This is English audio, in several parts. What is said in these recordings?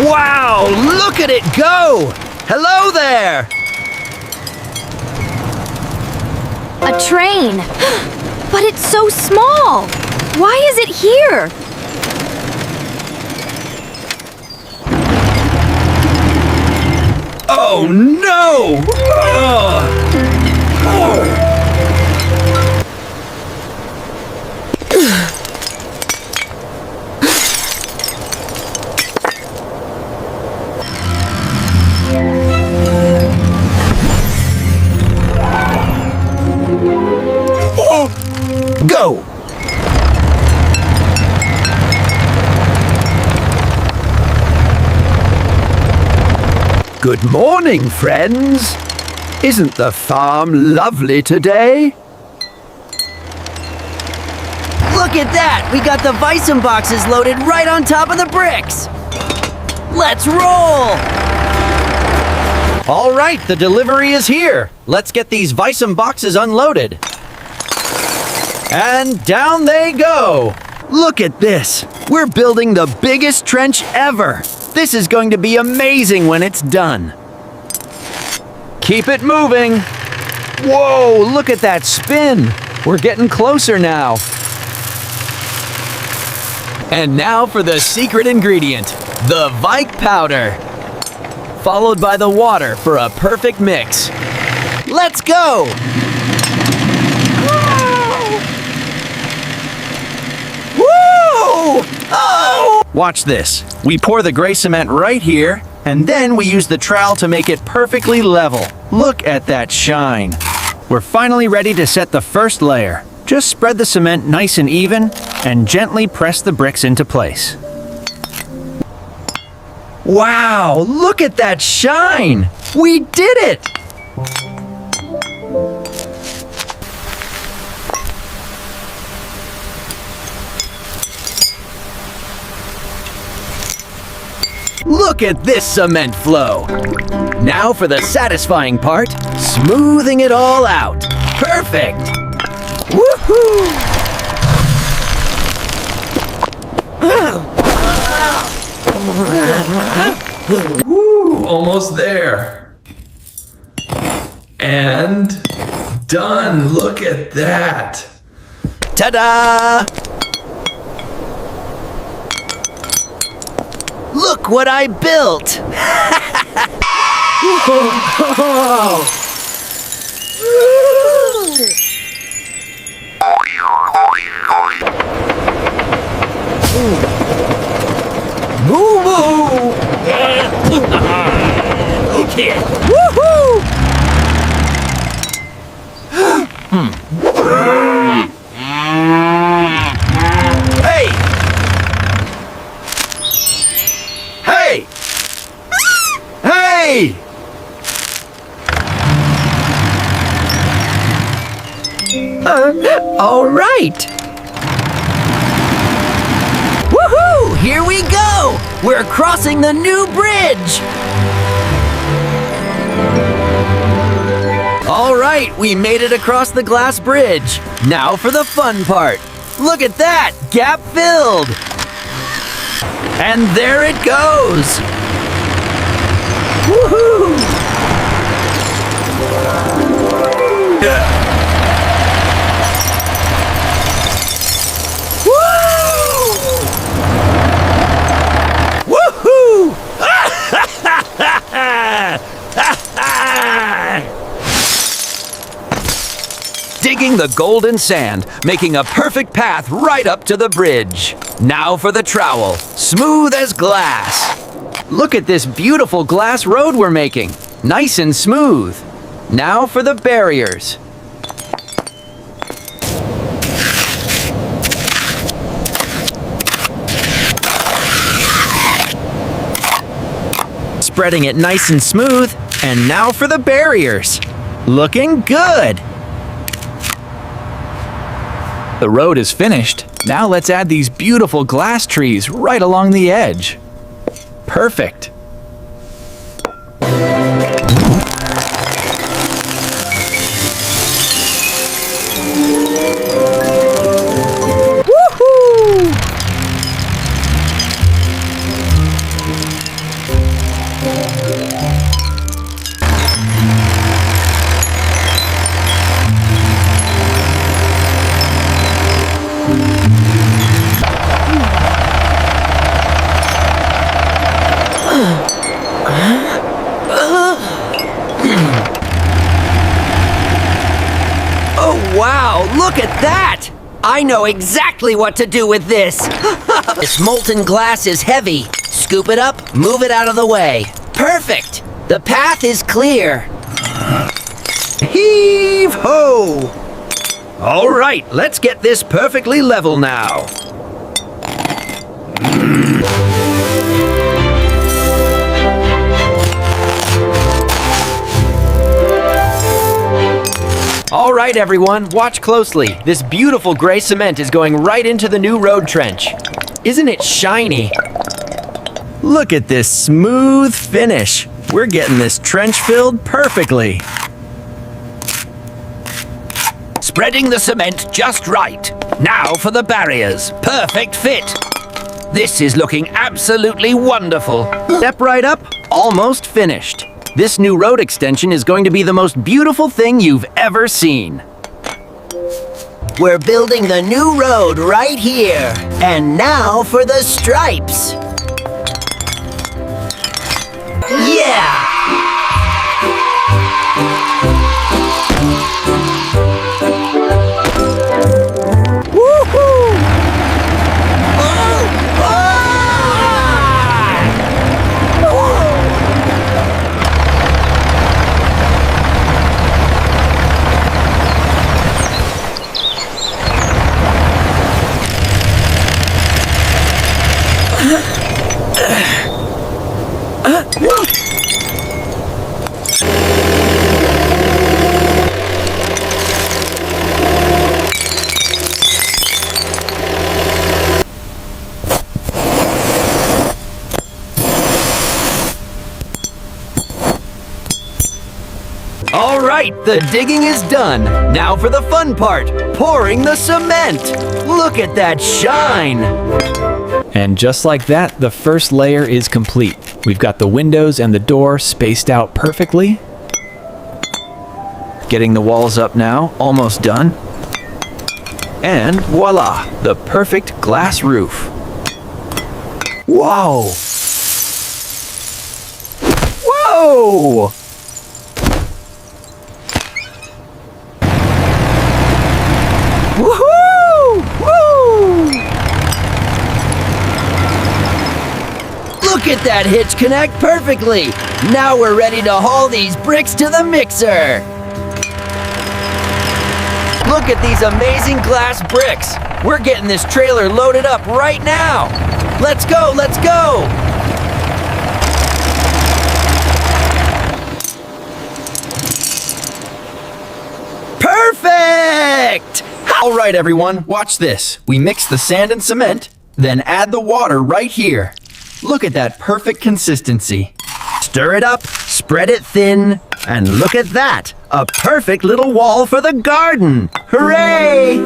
Wow, look at it go! Hello there! A train! But it's so small! Why is it here? Oh no! Go! Good morning, friends. Isn't the farm lovely today? Look at that! We got the Bison boxes loaded right on top of the bricks! Let's roll! All right, the delivery is here. Let's get these Bison boxes unloaded. And down they go. Look at this. We're building the biggest trench ever. This is going to be amazing when it's done. Keep it moving. Whoa, look at that spin. We're getting closer now. And now for the secret ingredient, the Vike powder. Followed by the water for a perfect mix. Let's go! Woo! Oh! Watch this. We pour the gray cement right here, and then we use the trowel to make it perfectly level. Look at that shine. We're finally ready to set the first layer. Just spread the cement nice and even, and gently press the bricks into place. Wow, look at that shine! We did it! Look at this cement flow! Now for the satisfying part, smoothing it all out. Perfect! Woohoo! Woo, almost there. And done. Look at that. Ta-da! Look what I built! Moo moo! Okay. Woohoo! Hey! Hey! Hey! All right. Woohoo! Here we go! We're crossing the new bridge! All right, we made it across the glass bridge. Now for the fun part. Look at that, gap filled. And there it goes. Woohoo! Woohoo! Digging the golden sand, making a perfect path right up to the bridge. Now for the trowel, smooth as glass. Look at this beautiful glass road we're making, nice and smooth. Now for the barriers. Spreading it nice and smooth, and now for the barriers. Looking good. The road is finished. Now let's add these beautiful glass trees right along the edge. Perfect. Woohoo! I know exactly what to do with this. This molten glass is heavy. Scoop it up, move it out of the way. Perfect. The path is clear. Heave-ho! All right, let's get this perfectly level now. All right, everyone, watch closely. This beautiful gray cement is going right into the new road trench. Isn't it shiny? Look at this smooth finish. We're getting this trench filled perfectly. Spreading the cement just right. Now for the barriers. Perfect fit. This is looking absolutely wonderful. Step right up, almost finished. This new road extension is going to be the most beautiful thing you've ever seen. We're building the new road right here. And now for the stripes. Yeah! Woohoo! Oh! All right, the digging is done. Now for the fun part, pouring the cement. Look at that shine. And just like that, the first layer is complete. We've got the windows and the door spaced out perfectly. Getting the walls up now, almost done. And voila, the perfect glass roof. Whoa! Whoa! Woohoo! Woo! Look at that hitch connect perfectly. Now we're ready to haul these bricks to the mixer. Look at these amazing glass bricks. We're getting this trailer loaded up right now. Let's go, let's go. Perfect! All right, everyone, watch this. We mix the sand and cement, then add the water right here. Look at that perfect consistency. Stir it up, spread it thin, and look at that. A perfect little wall for the garden. Hooray!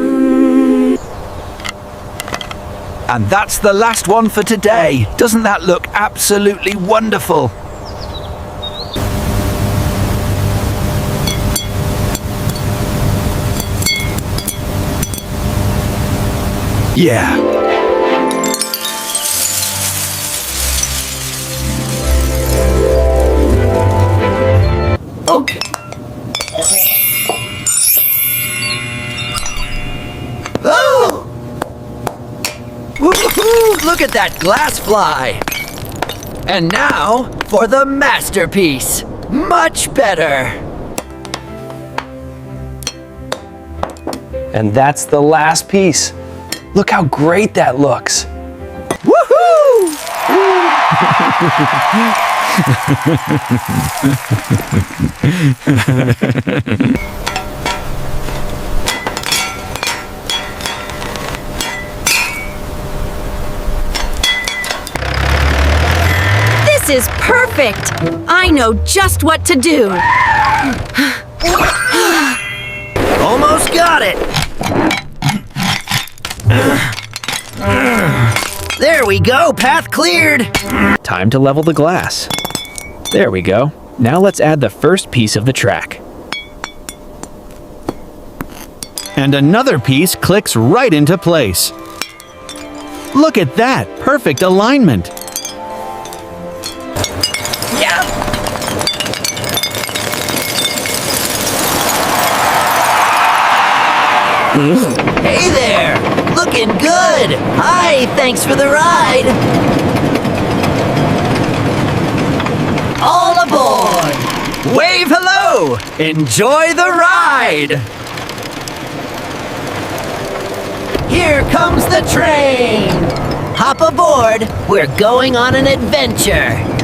And that's the last one for today. Doesn't that look absolutely wonderful? Yeah. Okay. Oh! Woohoo! Look at that glass fly. And now for the masterpiece. Much better. And that's the last piece. Look how great that looks. Woohoo! This is perfect! I know just what to do. Almost got it. There we go, path cleared. Time to level the glass. There we go. Now let's add the first piece of the track. And another piece clicks right into place. Look at that, perfect alignment. Yeah. Hey there! Looking good! Hi, thanks for the ride! All aboard! Wave hello! Enjoy the ride! Here comes the train! Hop aboard, we're going on an adventure!